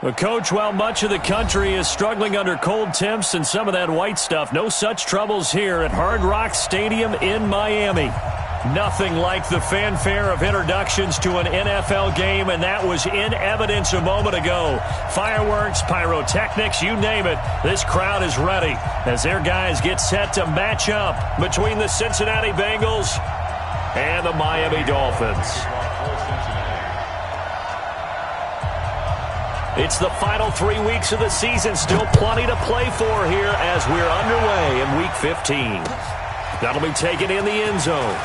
Well, Coach, while much of the country is struggling under cold temps and some of that white stuff, no such troubles here at Hard Rock Stadium in Miami. Nothing like the fanfare of introductions to an NFL game, and that was in evidence a moment ago. Fireworks, pyrotechnics, you name it. This crowd is ready as their guys get set to match up between the Cincinnati Bengals and the Miami Dolphins. It's the final 3 weeks of the season. Still plenty to play for here as we're underway in Week 15. That'll be taken in the end zone.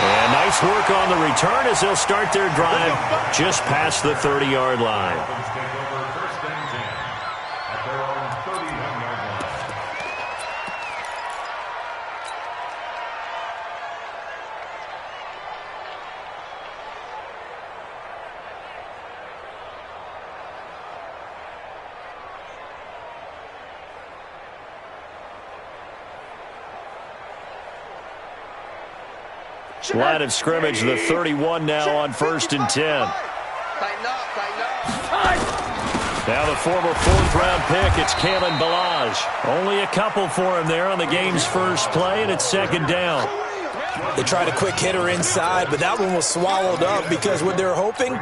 And nice work on the return as they'll start their drive just past the 30-yard line. Line of scrimmage, the 31 now on 1st and 10. Now the former 4th-round pick, it's Kalen Ballage. Only a couple for him there on the game's first play, and it's 2nd down. They tried a quick hitter inside, but that one was swallowed up because what they're hoping,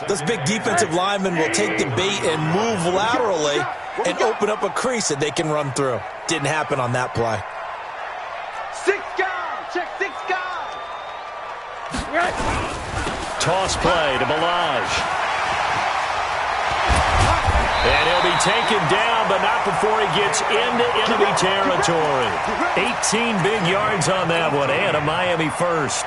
those big defensive linemen will take the bait and move laterally and open up a crease that they can run through. Didn't happen on that play. 6 guard, check 6 guard. Toss play to Ballage. And he'll be taken down, but not before he gets into enemy territory. 18 big yards on that one, and a Miami first.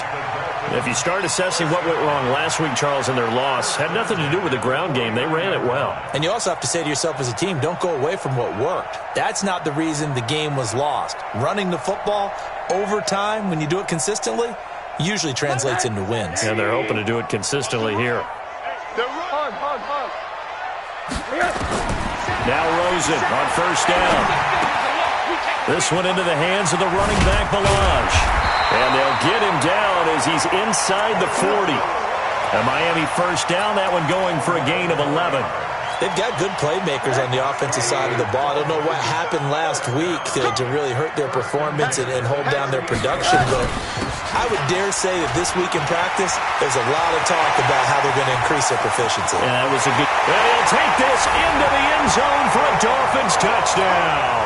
If you start assessing what went wrong last week, Charles, in their loss, had nothing to do with the ground game. They ran it well. And you also have to say to yourself as a team, don't go away from what worked. That's not the reason the game was lost. Running the football over time, when you do it consistently, usually translates into wins. And they're hoping to do it consistently here. Now Rosen on 1st down. This one into the hands of the running back, Ballage. And they'll get him down as he's inside the 40. A Miami 1st down, that one going for a gain of 11. They've got good playmakers on the offensive side of the ball. I don't know what happened last week to really hurt their performance and hold down their production, but I would dare say that this week in practice, there's a lot of talk about how they're going to increase their proficiency. And that was a good... And he'll take this into the end zone for a Dolphins touchdown.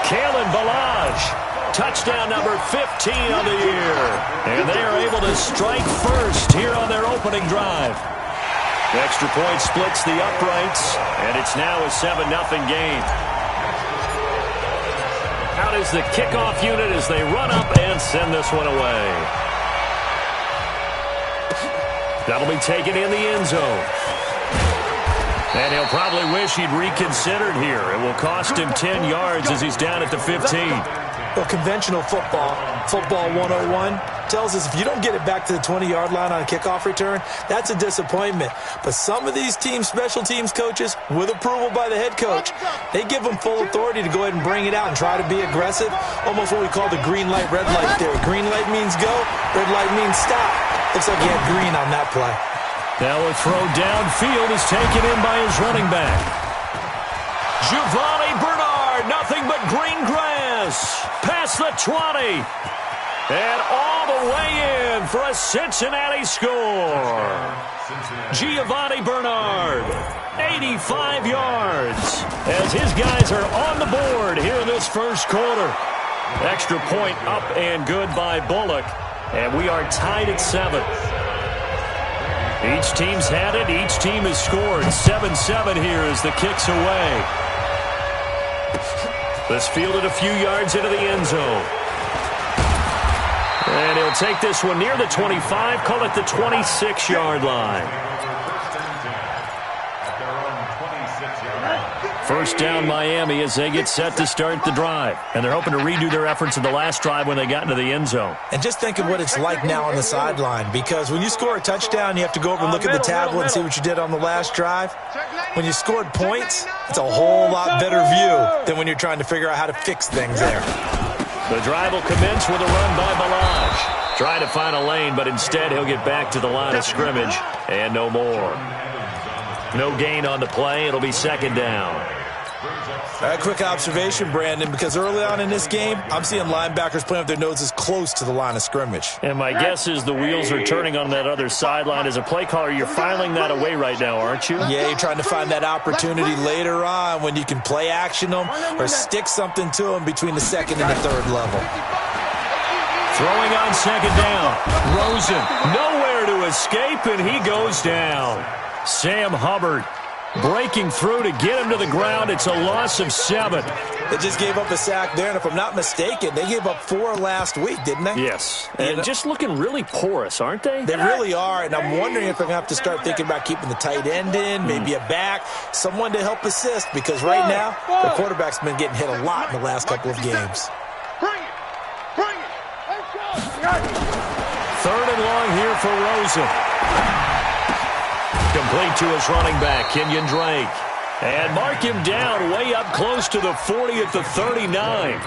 Kalen Ballage, touchdown number 15 on the year. And they are able to strike first here on their opening drive. The extra point splits the uprights, and it's now a 7-0 game. Out is the kickoff unit as they run up and send this one away. That'll be taken in the end zone. And he'll probably wish he'd reconsidered here. It will cost him 10 yards as he's down at the 15. Well, conventional football 101, tells us if you don't get it back to the 20-yard line on a kickoff return, that's a disappointment. But some of these teams, special teams coaches, with approval by the head coach, they give them full authority to go ahead and bring it out and try to be aggressive. Almost what we call the green light, red light theory. Green light means go, red light means stop. Looks like he had green on that play. Now a throw downfield is taken in by his running back. Giovanni Bernard, nothing but green grass. Past the 20. And all the way in for a Cincinnati score. Giovanni Bernard, 85 yards. As his guys are on the board here in this first quarter. Extra point up and good by Bullock. And we are tied at 7. Each team's had it. Each team has scored. 7-7 here as the kick's away. This fielded a few yards into the end zone. And he'll take this one near the 25, call it the 26-yard line. First down Miami as they get set to start the drive. And they're hoping to redo their efforts in the last drive when they got into the end zone. And just think of what it's like now on the sideline, because when you score a touchdown, you have to go over and look at the tablet and see what you did on the last drive. When you scored points, it's a whole lot better view than when you're trying to figure out how to fix things there. The drive will commence with a run by Ballage. Trying to find a lane, but instead he'll get back to the line of scrimmage and no more. No gain on the play. It'll be second down. Quick observation, Brandon, because early on in this game, I'm seeing linebackers playing with their noses close to the line of scrimmage. And my guess is the wheels are turning on that other sideline. As a play caller, you're filing that away right now, aren't you? Yeah, you're trying to find that opportunity later on when you can play action them or stick something to them between the second and the third level. Throwing on second down. Rosen, nowhere to escape, and he goes down. Sam Hubbard breaking through to get him to the ground. It's a loss of 7. They just gave up a sack there, and if I'm not mistaken, they gave up 4 last week, didn't they? Yes, and just looking really porous, aren't they? They really are, and I'm wondering if they're going to have to start thinking about keeping the tight end in, maybe a back, someone to help assist, because right now, the quarterback's been getting hit a lot in the last couple of games. Third and long here for Rosen. Complete to his running back, Kenyon Drake. And mark him down way up close to the 40 at the 39.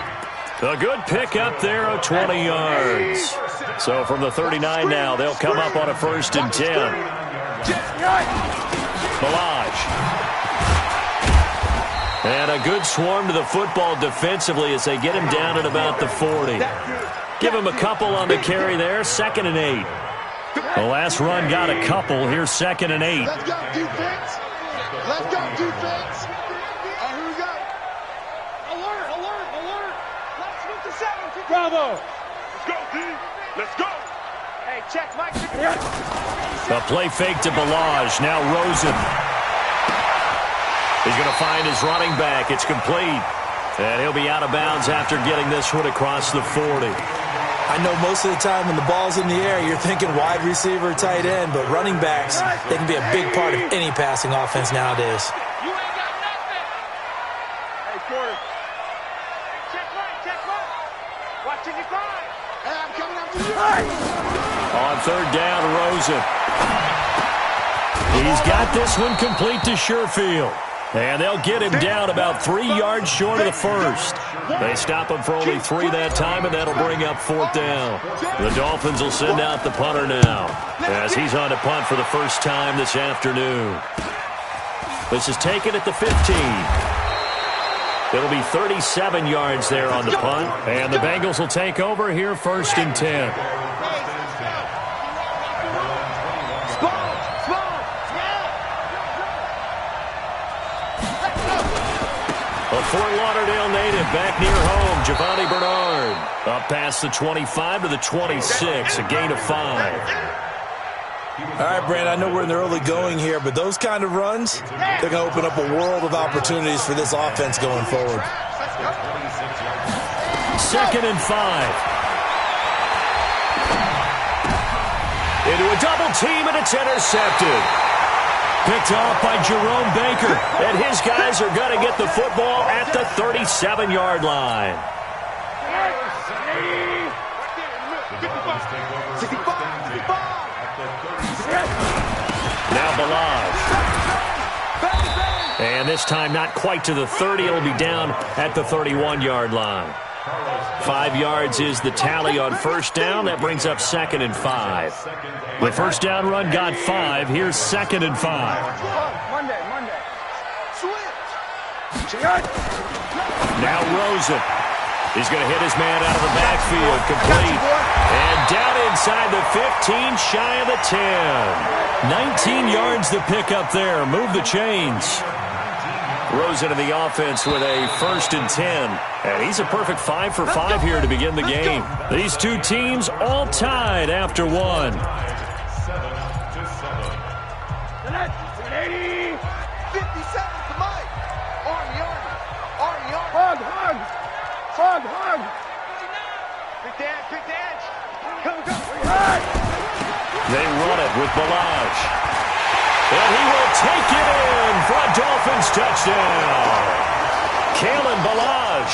A good pick up there of 20 yards. So from the 39 now, they'll come up on a 1st and 10. Balaj. And a good swarm to the football defensively as they get him down at about the 40. Give him a couple on the carry there, 2nd and 8. The last run got a couple. Here's 2nd and 8. Let's go, defense. Let's go, defense. Here we go. Alert, alert, alert. Let's get to 7. Bravo. Let's go, D. Let's go. Hey, check, Mike. A play fake to Balaj. Now Rosen. He's going to find his running back. It's complete. And he'll be out of bounds after getting this one across the 40. I know most of the time when the ball's in the air, you're thinking wide receiver, tight end, but running backs, they can be a big part of any passing offense nowadays. You ain't got nothing. Hey, quarter. Check right. Watching you climb. Hey, I'm coming up to you. On 3rd down, Rosen. He's got this one complete to Sherfield. And they'll get him down about 3 yards short of the 1st. They stop him for only 3 that time, and that'll bring up 4th down. The Dolphins will send out the punter now as he's on to punt for the first time this afternoon. This is taken at the 15. It'll be 37 yards there on the punt, and the Bengals will take over here 1st and 10. A Fort Lauderdale native back near home, Giovanni Bernard. Up past the 25 to the 26, a gain of 5. All right, Brandon, I know we're in the early going here, but those kind of runs, they're going to open up a world of opportunities for this offense going forward. 2nd and 5. Into a double team, and it's intercepted. Picked off by Jerome Baker, and his guys are going to get the football at the 37-yard line. Now Balaj. And this time not quite to the 30. It'll be down at the 31-yard line. 5 yards is the tally on 1st down. That brings up 2nd and 5. The 1st down run got 5. Here's 2nd and 5. Monday. Now Rosen. He's going to hit his man out of the backfield. Complete. And down inside the 15, shy of the 10. 19 yards to pick up there. Move the chains. Rosen in the offense with a 1st and 10. And he's a perfect 5 for 5 here to begin the game. These two teams all tied after 1. 57 to Mike. Army. Hug. Quick dance. Go. They run it with Balaj. And he will take it in for a Dolphins touchdown. Kalen Balaj,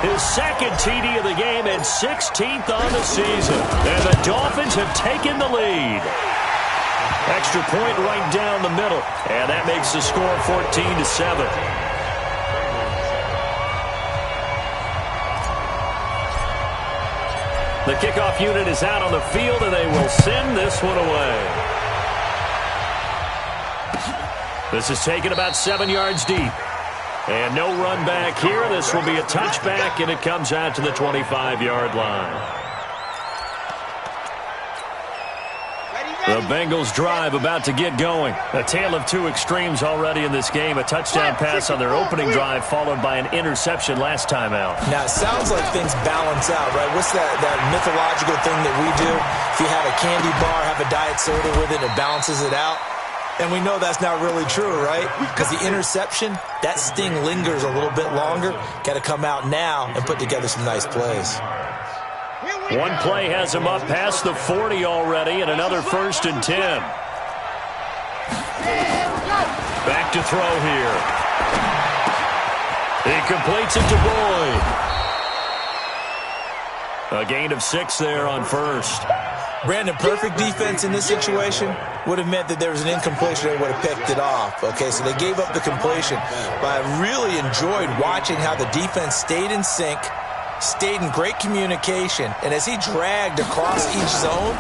his 2nd TD of the game and 16th on the season. And the Dolphins have taken the lead. Extra point right down the middle. And that makes the score 14-7. The kickoff unit is out on the field, and they will send this one away. This is taken about 7 yards deep. And no run back here. This will be a touchback, and it comes out to the 25-yard line. The Bengals drive about to get going. A tale of two extremes already in this game. A touchdown pass on their opening drive followed by an interception last time out. Now, it sounds like things balance out, right? What's that mythological thing that we do? If you have a candy bar, have a diet soda with it, it balances it out. And we know that's not really true, right? Because the interception, that sting lingers a little bit longer. Got to come out now and put together some nice plays. One play has him up past the 40 already, and another 1st and 10. Back to throw here. He completes it to Boyd. A gain of 6 there on 1st. Brandon, perfect defense in this situation would have meant that there was an incompletion and would have picked it off. Okay, so they gave up the completion. But I really enjoyed watching how the defense stayed in sync, stayed in great communication, and as he dragged across each zone,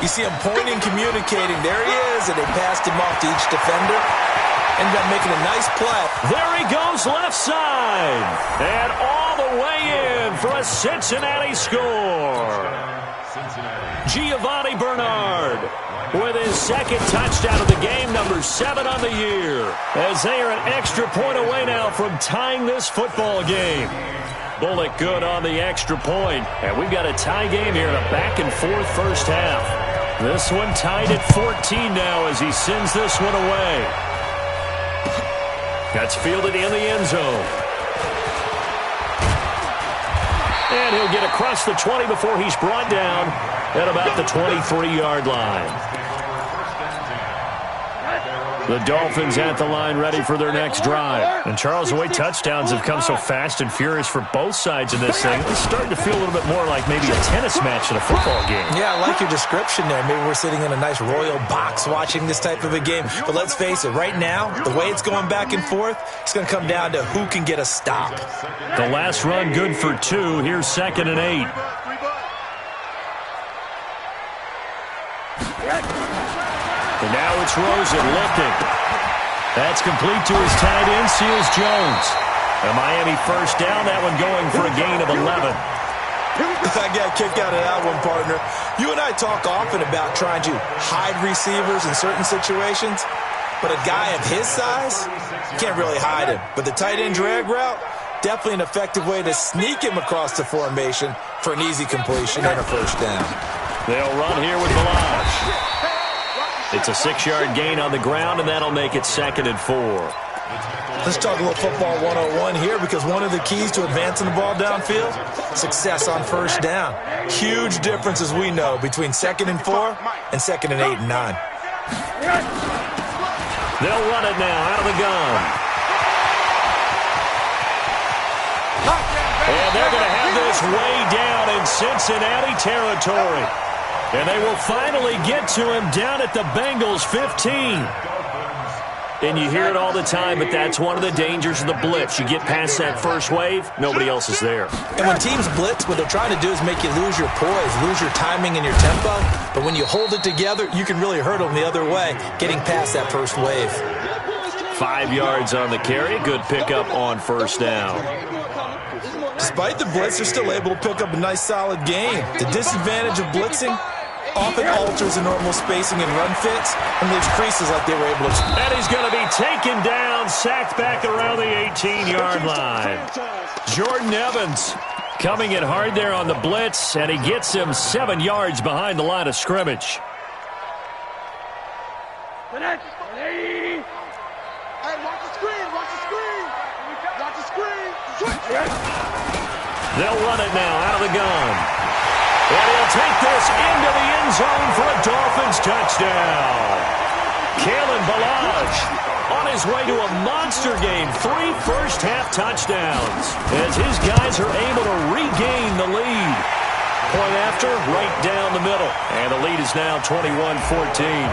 you see him pointing, communicating. There he is, and they passed him off to each defender. Ended up making a nice play. There he goes left side, and all the way in for a Cincinnati score. Giovanni Bernard with his 2nd touchdown of the game, number 7 on the year, as they are an extra point away now from tying this football game. Bullock good on the extra point, and we've got a tie game here in a back-and-forth first half. This one tied at 14 now as he sends this one away. That's fielded in the end zone. And he'll get across the 20 before he's brought down at about the 23-yard line. The Dolphins at the line ready for their next drive. And Charles, the way touchdowns have come so fast and furious for both sides in this thing, it's starting to feel a little bit more like maybe a tennis match in a football game. Yeah, I like your description there. Maybe we're sitting in a nice royal box watching this type of a game. But let's face it, right now, the way it's going back and forth, it's going to come down to who can get a stop. The last run good for 2. Here's 2nd and 8. And now it's Rosen lifting. That's complete to his tight end, Seals Jones. A Miami first down, that one going for a gain of 11. I got a kick out of that one, partner. You and I talk often about trying to hide receivers in certain situations, but a guy of his size, you can't really hide him. But the tight end drag route, definitely an effective way to sneak him across the formation for an easy completion and a first down. They'll run here with Balazs. It's a 6-yard gain on the ground, and that'll make it 2nd and 4. Let's talk a little football 101 here, because one of the keys to advancing the ball downfield, success on first down. Huge difference, as we know, between 2nd and 4 and 2nd and 8 and 9. They'll run it now out of the gun. And they're going to have this way down in Cincinnati territory. And they will finally get to him down at the Bengals 15. And you hear it all the time, but that's one of the dangers of the blitz. You get past that first wave, nobody else is there. And when teams blitz, what they're trying to do is make you lose your poise, lose your timing and your tempo. But when you hold it together, you can really hurt them the other way, getting past that first wave. 5 yards on the carry. Good pickup on first down. Despite the blitz, they're still able to pick up a nice, solid gain. The disadvantage of blitzing often alters the normal spacing and run fits and leaves creases like they were able to. And he's going to be taken down, sacked back around the 18-yard line. Jordan Evans coming in hard there on the blitz, and he gets him 7 yards behind the line of scrimmage. Hey, watch the screen, watch the screen. Watch the screen. They'll run it now out of the gun. And he'll take this into the end zone for a Dolphins touchdown. Kalen Balazs on his way to a monster game. 3 first-half touchdowns as his guys are able to regain the lead. Point after, right down the middle. And the lead is now 21-14.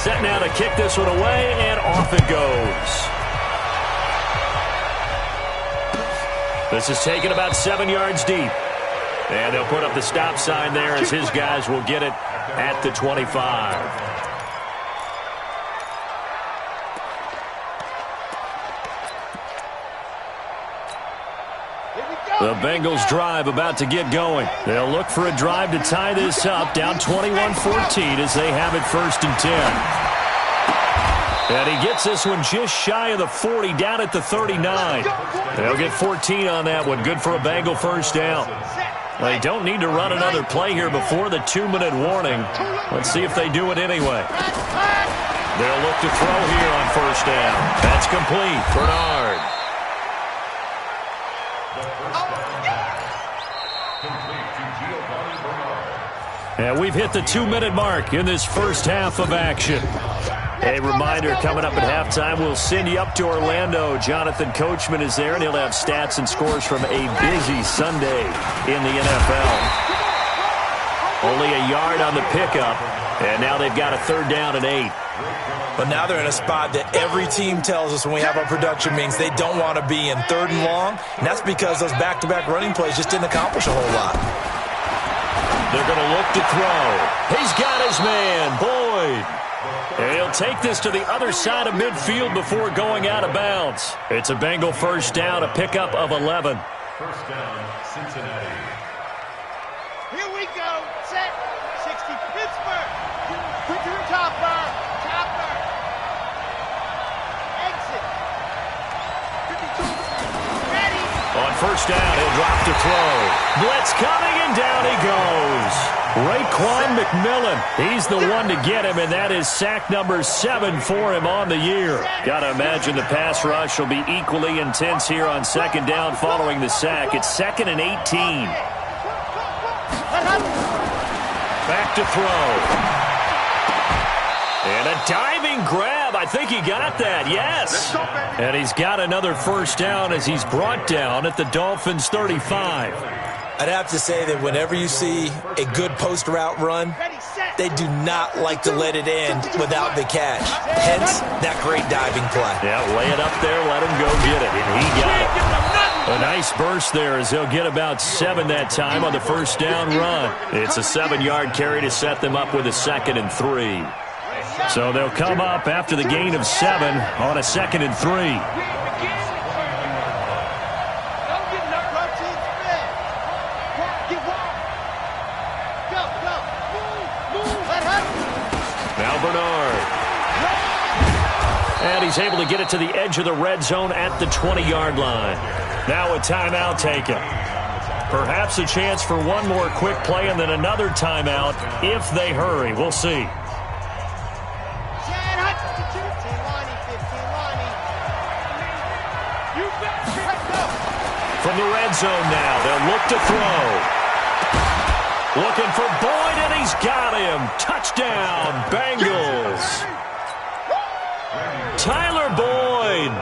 Set now to kick this one away, and off it goes. This is taken about 7 yards deep. And they'll put up the stop sign there as his guys will get it at the 25. The Bengals drive about to get going. They'll look for a drive to tie this up, down 21-14 as they have it 1st and 10. And he gets this one just shy of the 40, down at the 39. They'll get 14 on that one. Good for a Bengal first down. They don't need to run another play here before the 2-minute warning. Let's see if they do it anyway. They'll look to throw here on 1st down. That's complete. Bernard. And we've hit the 2-minute mark in this first half of action. A reminder, coming up at halftime, we'll send you up to Orlando. Jonathan Coachman is there, and he'll have stats and scores from a busy Sunday in the NFL. Only a yard on the pickup, and now they've got a 3rd down and 8. But now they're in a spot that every team tells us when we have our production meetings they don't want to be in, 3rd and long, and that's because those back-to-back running plays just didn't accomplish a whole lot. They're going to look to throw. He's got his man, Boyd. And he'll take this to the other side of midfield before going out of bounds. It's a Bengal first down, a pickup of 11. First down, Cincinnati. Here we go. Set. 60, Pittsburgh. Quick to the topper. Topper. Exit. 52. Ready. On 1st down, he'll drop to throw. Blitz coming, and down he goes. Raekwon McMillan, he's the one to get him, and that is sack number 7 for him on the year. Got to imagine the pass rush will be equally intense here on 2nd down following the sack. It's 2nd and 18. Back to throw. And a diving grab. I think he got that, yes. And he's got another first down as he's brought down at the Dolphins' 35. I'd have to say that whenever you see a good post route run, they do not like to let it end without the catch. Hence, that great diving play. Yeah, lay it up there, let him go get it, and he got it. A nice burst there as they'll get about 7 that time on the first down run. It's a 7-yard carry to set them up with a 2nd and 3. So they'll come up after the gain of 7 on a 2nd and 3. And he's able to get it to the edge of the red zone at the 20-yard line. Now a timeout taken. Perhaps a chance for one more quick play and then another timeout if they hurry. We'll see. From the red zone now, they'll look to throw. Looking for Boyd, and he's got him. Touchdown, Bengals. Tyler Boyd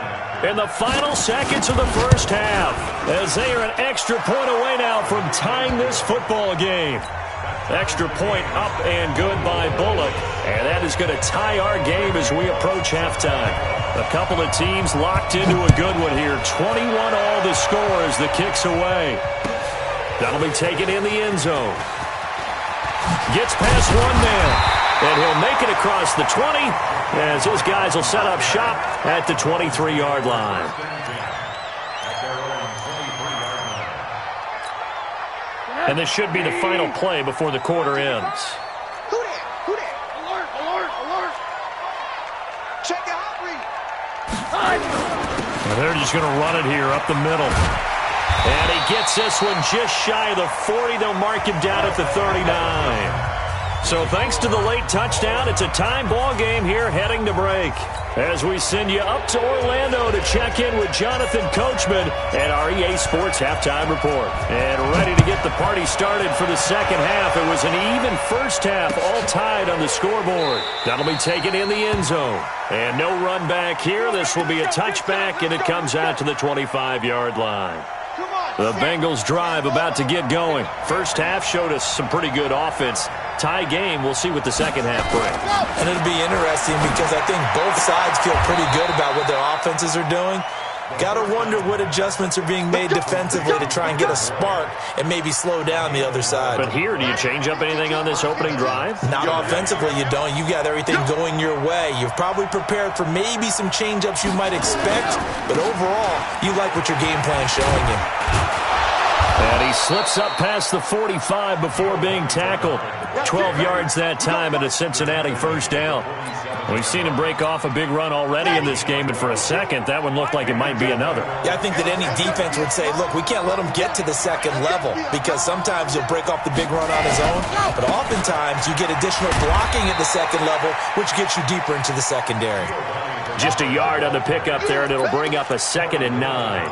in the final seconds of the first half as they are an extra point away now from tying this football game. Extra point up and good by Bullock, and that is going to tie our game as we approach halftime. A couple of teams locked into a good one here. 21 all the score as the kick's away. That'll be taken in the end zone. Gets past one man, and he'll make it across the 20 as his guys will set up shop at the 23-yard line. And this should be the final play before the quarter ends. Who there? Alert, alert, alert. Check out, read. And they're just going to run it here up the middle. And he gets this one just shy of the 40. They'll mark him down at the 39. So thanks to the late touchdown, it's a time ball game here heading to break. As we send you up to Orlando to check in with Jonathan Coachman and our EA Sports Halftime Report. And ready to get the party started for the second half. It was an even first half, all tied on the scoreboard. That'll be taken in the end zone. And no run back here. This will be a touchback, and it comes out to the 25-yard line. The Bengals drive about to get going. First half showed us some pretty good offense. Tie game, we'll see what the second half brings. And it'll be interesting because I think both sides feel pretty good about what their offenses are doing. Gotta wonder what adjustments are being made defensively to try and get a spark and maybe slow down the other side. But here, do you change up anything on this opening drive? Not offensively, you don't. You got everything going your way. You've probably prepared for maybe some change-ups you might expect, but overall, you like what your game plan's showing you. And he slips up past the 45 before being tackled. 12 yards that time and a Cincinnati first down. We've seen him break off a big run already in this game, and for a second, that one looked like it might be another. Yeah, I think that any defense would say, look, we can't let him get to the second level because sometimes he'll break off the big run on his own, but oftentimes you get additional blocking at the second level, which gets you deeper into the secondary. Just a yard on the pickup there, and it'll bring up a 2nd and 9.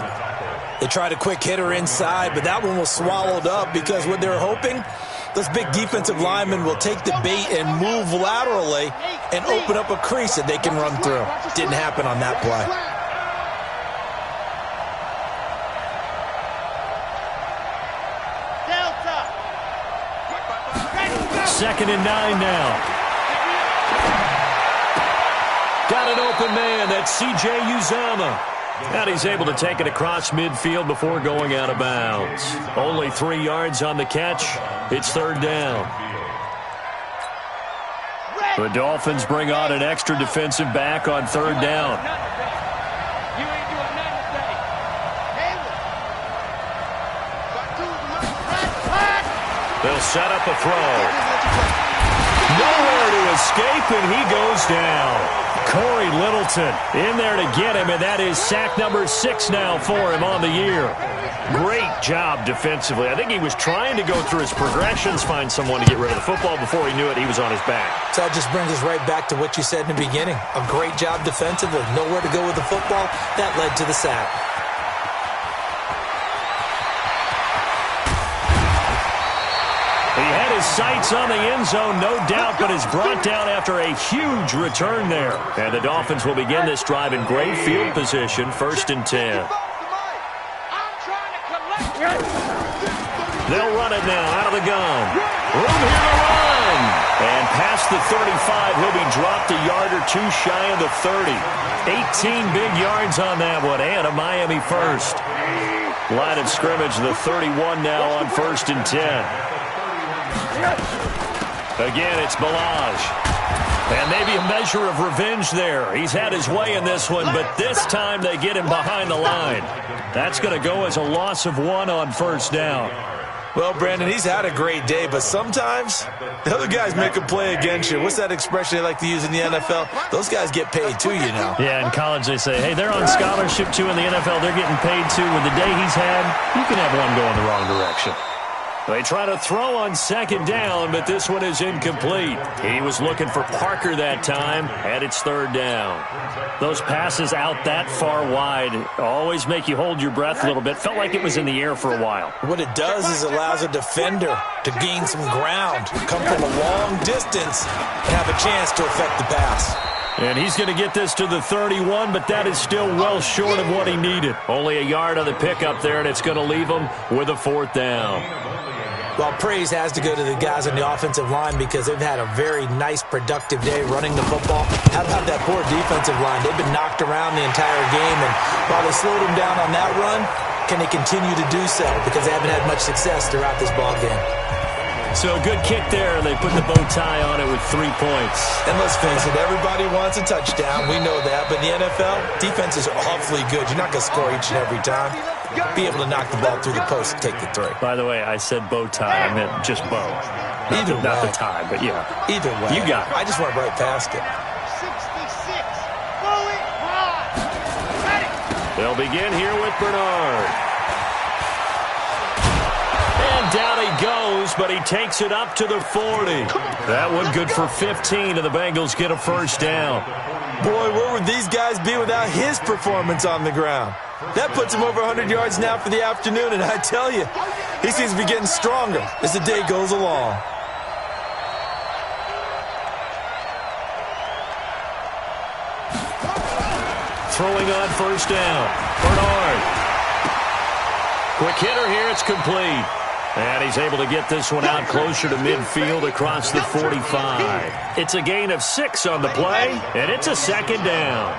They tried a quick hitter inside, but that one was swallowed up because what they're hoping, those big defensive linemen will take the bait and move laterally and open up a crease that they can run through. Didn't happen on that play. Second and 9 now. Got an open man. That's C.J. Uzomah. And he's able to take it across midfield before going out of bounds. Only 3 yards on the catch. It's 3rd down. The Dolphins bring on an extra defensive back on 3rd down. They'll set up a throw. Nowhere to escape, and he goes down. Corey Littleton in there to get him, and that is sack number 6 now for him on the year. Great job defensively. I think he was trying to go through his progressions, find someone to get rid of the football. Before he knew it, he was on his back. So that just brings us right back to what you said in the beginning. A great job defensively. Nowhere to go with the football. That led to the sack. He had his sights on the end zone, no doubt, but is brought down after a huge return there. And the Dolphins will begin this drive in great field position, 1st and 10. They'll run it now out of the gun. Room here to run. And past the 35, he'll be dropped a yard or 2 shy of the 30. 18 big yards on that one, and a Miami first. Line of scrimmage, the 31 now on 1st and 10. Again, it's Balaj. And maybe a measure of revenge there. He's had his way in this one, but this time they get him behind the line. That's going to go as a loss of 1 on 1st down. Well, Brandon, he's had a great day, but sometimes the other guys make a play against you. What's that expression they like to use in the NFL? Those guys get paid too, you know. Yeah, in college they say, hey, they're on scholarship too. In the NFL, they're getting paid too. With the day he's had, you can have one going the wrong direction. They try to throw on 2nd down, but this one is incomplete. He was looking for Parker that time, and it's 3rd down. Those passes out that far wide always make you hold your breath a little bit. Felt like it was in the air for a while. What it does is allows a defender to gain some ground, come from a long distance, and have a chance to affect the pass. And he's going to get this to the 31, but that is still well short of what he needed. Only a yard on the pickup there, and it's going to leave him with a 4th down. Well, praise has to go to the guys on the offensive line because they've had a very nice, productive day running the football. How about that poor defensive line? They've been knocked around the entire game, and while they slowed them down on that run, can they continue to do so? Because they haven't had much success throughout this ball game. So a good kick there, and they put the bow tie on it with 3 points. And let's face it, everybody wants a touchdown. We know that. But in the NFL, defense is awfully good. You're not going to score each and every time. Be able to knock the ball through the post and take the 3. By the way, I said bow tie. I meant just bow. Either way. Not the tie, but yeah. Either way. You got it. I just went right past it. 66. Fully ready. They'll begin here with Bernard. And down he goes, but he takes it up to the 40. That one good for 15, and the Bengals get a 1st down. Boy, where would these guys be without his performance on the ground? That puts him over 100 yards now for the afternoon, and I tell you, he seems to be getting stronger as the day goes along. Throwing on 1st down. Bernard. Quick hitter here, it's complete. And he's able to get this one out closer to midfield across the 45. It's a gain of 6 on the play, and it's a 2nd down.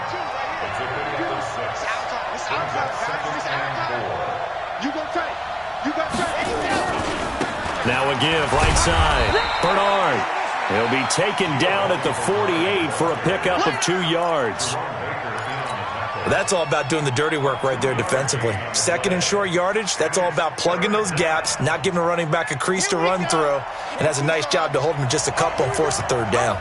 Now a give right side. Bernard. He'll be taken down at the 48 for a pickup of 2 yards. Well, that's all about doing the dirty work right there defensively. Second and short yardage, that's all about plugging those gaps, not giving a running back a crease to run through, and has a nice job to hold him just a couple and force a third down.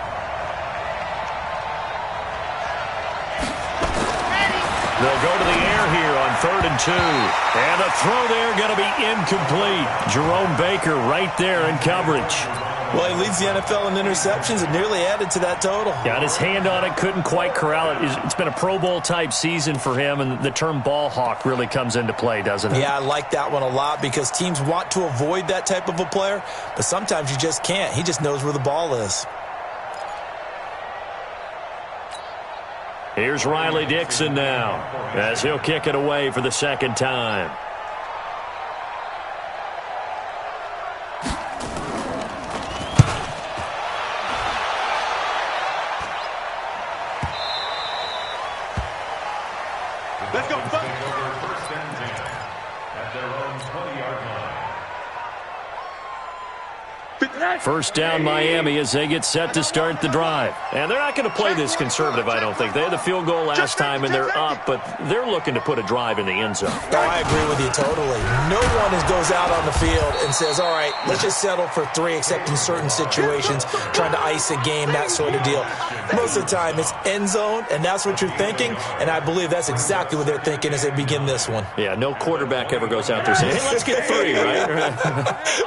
They'll go to the air here on 3rd and 2. And the throw there going to be incomplete. Jerome Baker right there in coverage. Well, he leads the NFL in interceptions and nearly added to that total. Got his hand on it, couldn't quite corral it. It's been a Pro Bowl-type season for him, and the term ball hawk really comes into play, doesn't it? Yeah, I like that one a lot because teams want to avoid that type of a player, but sometimes you just can't. He just knows where the ball is. Here's Riley Dixon now as he'll kick it away for the second time. Let's go, First and 10 at their own 20-yard line. First down Miami as they get set to start the drive. And they're not going to play this conservative, I don't think. They had the field goal last time and they're up, but they're looking to put a drive in the end zone. Oh, I agree with you totally. No one goes out on the field and says, all right, let's just settle for 3 except in certain situations, trying to ice a game, that sort of deal. Most of the time it's end zone, and that's what you're thinking, and I believe that's exactly what they're thinking as they begin this one. Yeah, no quarterback ever goes out there saying, hey, let's get 3, right?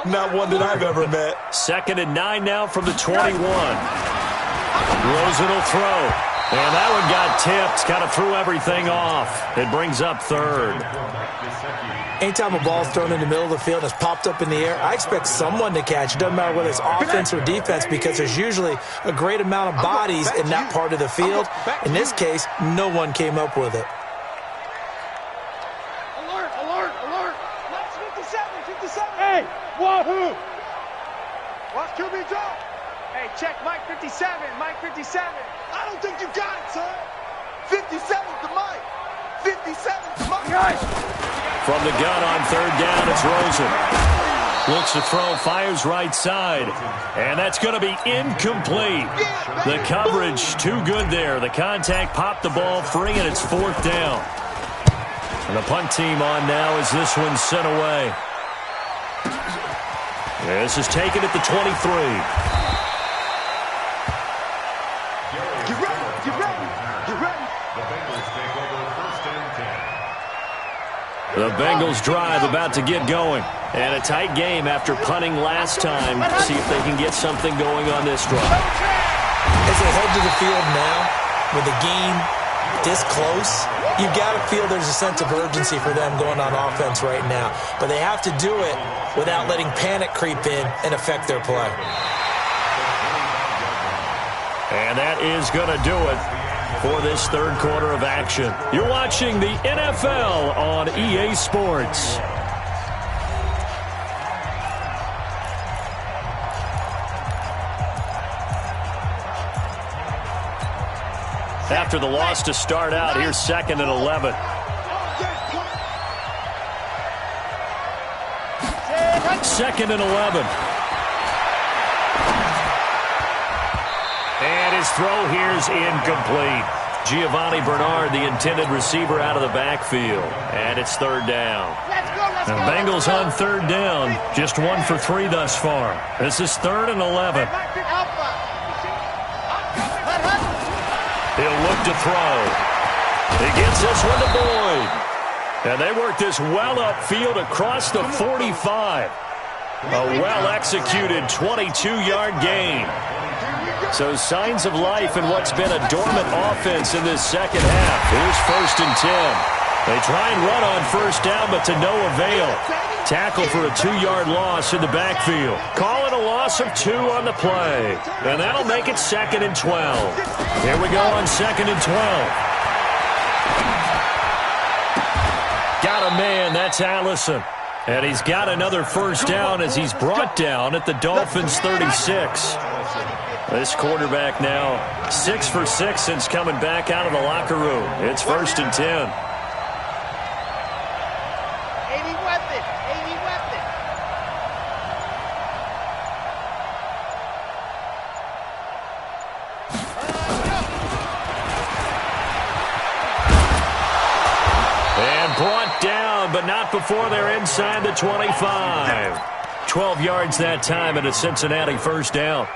Not one that I've ever met. 2nd and 9 now from the 21. Rosen will throw. And that one got tipped, kind of threw everything off. It brings up 3rd. Anytime a ball's thrown in the middle of the field and it's popped up in the air, I expect someone to catch it. Doesn't matter whether it's offense or defense because there's usually a great amount of bodies in that part of the field. In this case, no one came up with it. Alert, alert, alert. Let's 57, 57. Hey, wahoo. Watch QB drop. Hey, check Mike 57, Mike 57. I don't think you got it, son. 57 to Mike. 57 to Mike. From the gun on 3rd down, it's Rosen. Looks to throw, fires right side. And that's going to be incomplete. The coverage too good there. The contact popped the ball free, and it's 4th down. And the punt team on now as this one's sent away. This is taken at the 23. Get ready, get ready, get ready. The Bengals take over 1st and 10. The Bengals drive about to get going. And a tight game after punting last time. See if they can get something going on this drive. As they head to the field now, with the game this close, you've got to feel there's a sense of urgency for them going on offense right now. But they have to do it without letting panic creep in and affect their play. And that is going to do it for this 3rd quarter of action. You're watching the NFL on EA Sports. After the loss to start out, here's 2nd and 11. 2nd and 11. And his throw here's incomplete. Giovanni Bernard, the intended receiver, out of the backfield. And it's 3rd down. The Bengals on 3rd down. Just 1 for 3 thus far. This is 3rd and 11. He'll look to throw. He gets this one to Boyd. And they work this well upfield across the 45. A well-executed 22-yard gain. So signs of life in what's been a dormant offense in this second half. Here's 1st and 10. They try and run on 1st down, but to no avail. Tackle for a 2-yard loss in the backfield. Calling a loss of 2 on the play. And that'll make it 2nd and 12. Here we go on 2nd and 12. Got a man, that's Allison. And he's got another 1st down as he's brought down at the Dolphins' 36. This quarterback now 6 for 6 since coming back out of the locker room. It's 1st and 10. but not before they're inside the 25. 12 yards that time and a Cincinnati first down.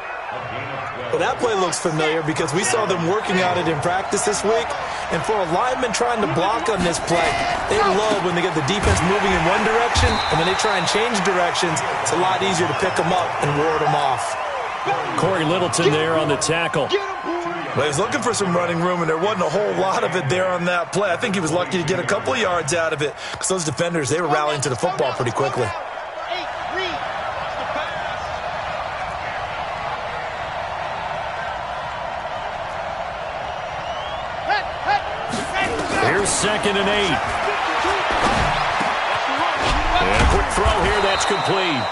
Well, that play looks familiar because we saw them working on it in practice this week. And for a lineman trying to block on this play, they love when they get the defense moving in one direction, and when they try and change directions, it's a lot easier to pick them up and ward them off. Corey Littleton there on the tackle. Well, he was looking for some running room, and there wasn't a whole lot of it there on that play. I think he was lucky to get a couple of yards out of it because those defenders, they were rallying to the football pretty quickly. Here's 2nd and 8. And a quick throw here, that's complete.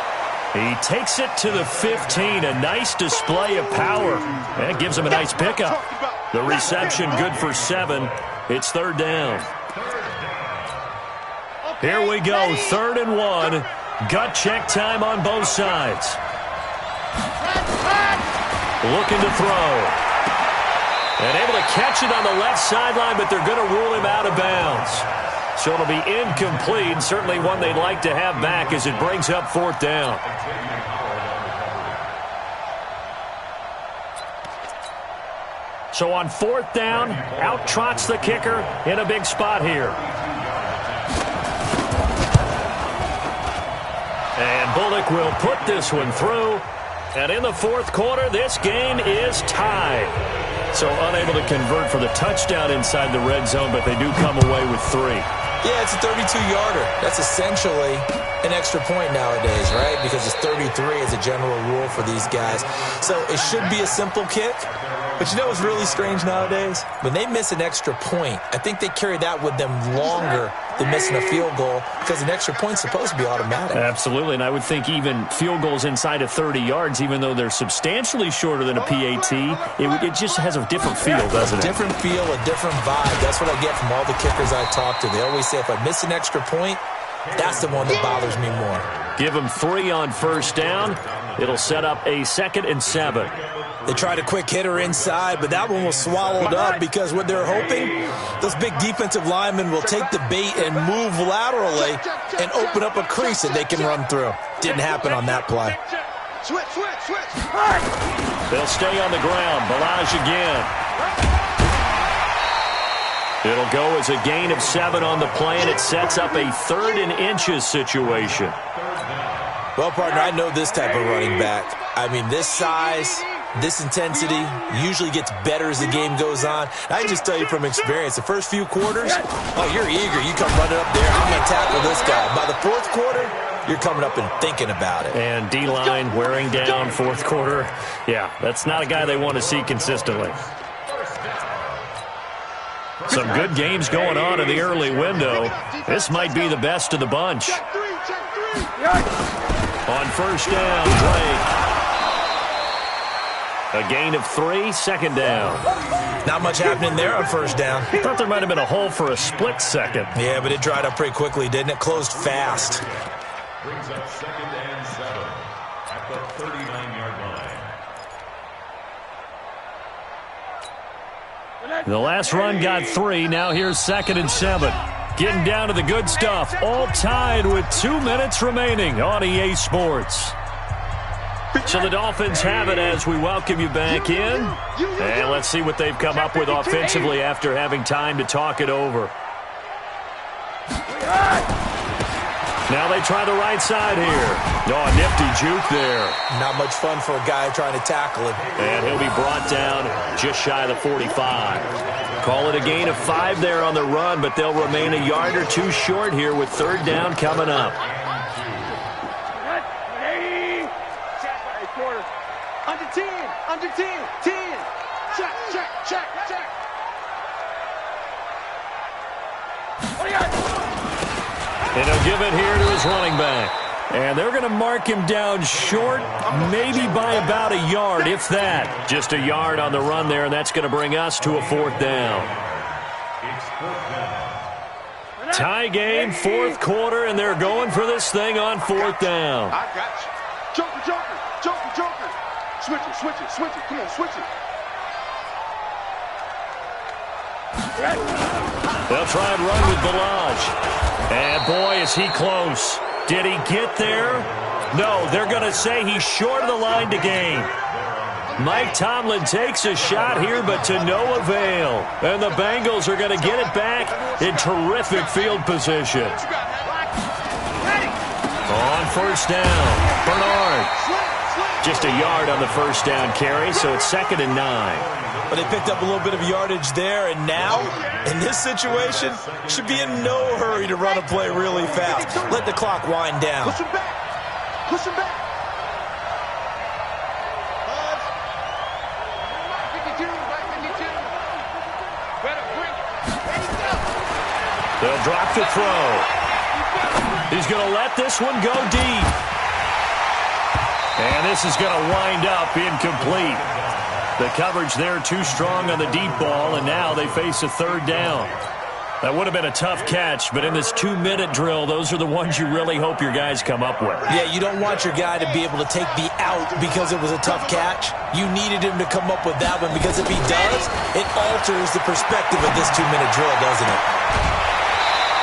He takes it to the 15. A nice display of power. That gives him a nice pickup. The reception good for 7. It's 3rd down. Here we go, 3rd and 1. Gut check time on both sides. Looking to throw. And able to catch it on the left sideline, but they're going to rule him out of bounds. So it'll be incomplete, certainly one they'd like to have back as it brings up 4th down. So on 4th down, out trots the kicker in a big spot here. And Bullock will put this one through. And in the 4th quarter, this game is tied. So unable to convert for the touchdown inside the red zone, but they do come away with 3. Yeah, it's a 32-yarder. That's essentially an extra point nowadays, right? Because it's 33 as a general rule for these guys. So it should be a simple kick. But you know what's really strange nowadays? When they miss an extra point, I think they carry that with them longer than missing a field goal because an extra point's supposed to be automatic. Absolutely, and I would think even field goals inside of 30 yards, even though they're substantially shorter than a PAT, it just has a different feel, doesn't it? A different feel, a different vibe. That's what I get from all the kickers I talk to. They always say if I miss an extra point, that's the one that bothers me more. Give them 3 on 1st down. It'll set up a 2nd and 7. They tried a quick hitter inside, but that one was swallowed up because what they're hoping, those big defensive linemen will take the bait and move laterally and open up a crease that they can run through. Didn't happen on that play. Switch. They'll stay on the ground. Balaj again. It'll go as a gain of 7 on the play, and it sets up a 3rd and inches situation. Well, partner, I know this type of running back. I mean, this size, this intensity usually gets better as the game goes on. I can just tell you from experience, the first few quarters, oh, you're eager. You come running up there, I'm going to tackle this guy. By the 4th quarter, you're coming up and thinking about it. And D-line wearing down 4th quarter. Yeah, that's not a guy they want to see consistently. Some good games going on in the early window. This might be the best of the bunch. On 1st down, Drake. A gain of 3, 2nd down. Not much happening there on 1st down. I thought there might have been a hole for a split second. Yeah, but it dried up pretty quickly, didn't it? Closed fast. Brings up 2nd and 7 at the 39-yard line. The last run got 3. Now here's 2nd and 7. Getting down to the good stuff. All tied with 2 minutes remaining on EA Sports. So the Dolphins have it as we welcome you back in. And let's see what they've come up with offensively after having time to talk it over. Now they try the right side here. Oh, a nifty juke there. Not much fun for a guy trying to tackle him. And he'll be brought down just shy of the 45. Call it a gain of 5 there on the run, but they'll remain a yard or 2 short here with 3rd down coming up. Under 10. Check. And he'll give it here to his running back. And they're going to mark him down short, maybe by about a yard, if that. Just a yard on the run there, and that's going to bring us to a 4th down. It's 4th down. Tie game, 4th quarter, and they're going for this thing on 4th down. I got you. Joker. Switch it. Come on, switch it. They'll try and run with Balaj. And boy, is he close. Did he get there? No, they're going to say he's short of the line to gain. Mike Tomlin takes a shot here, but to no avail. And the Bengals are going to get it back in terrific field position. On first down, Bernard. Just a yard on the first down carry, so it's 2nd and 9. But they picked up a little bit of yardage there, and now, in this situation, should be in no hurry to run a play really fast. Let the clock wind down. Push him back. Push him back. 52, right 52. Better bring it. They'll drop to throw. He's going to let this one go deep. And this is going to wind up incomplete. The coverage there too strong on the deep ball, and now they face a 3rd down. That would have been a tough catch, but in this 2-minute drill, those are the ones you really hope your guys come up with. Yeah, you don't want your guy to be able to take the out because it was a tough catch. You needed him to come up with that one, because if he does, it alters the perspective of this 2-minute drill, doesn't it?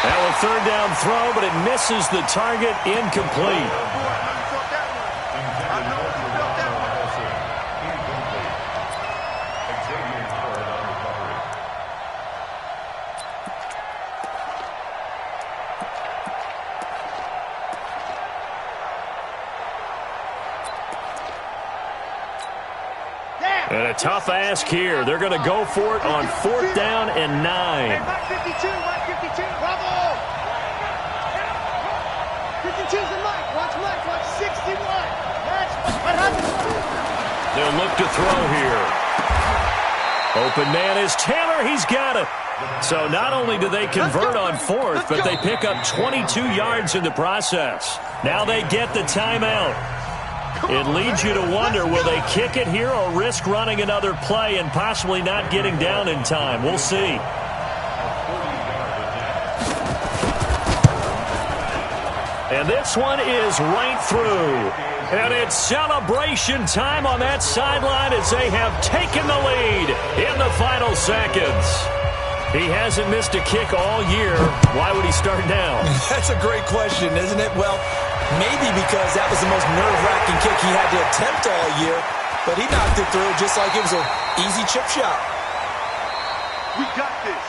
Now a 3rd down throw, but it misses the target, incomplete. And a tough ask here. They're going to go for it on 4th down and 9. Hey, Mike 52, Mike 52. Bravo. 52's the Mike. Watch 61. That's what happened. They'll look to throw here. Open man is Taylor. He's got it. So not only do they convert on 4th, but they pick up 22 yards in the process. Now they get the timeout. It leads you to wonder, will they kick it here or risk running another play and possibly not getting down in time? We'll see. And this one is right through. And it's celebration time on that sideline as they have taken the lead in the final seconds. He hasn't missed a kick all year. Why would he start now? That's a great question, isn't it? Well, maybe because that was the most nerve-wracking kick he had to attempt all year, but he knocked it through just like it was an easy chip shot. We got this.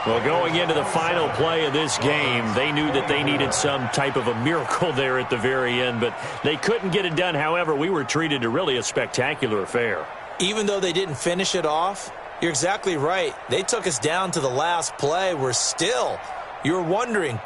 Well, going into the final play of this game, they knew that they needed some type of a miracle there at the very end, but they couldn't get it done. However, we were treated to really a spectacular affair. Even though they didn't finish it off, you're exactly right. They took us down to the last play. You're wondering,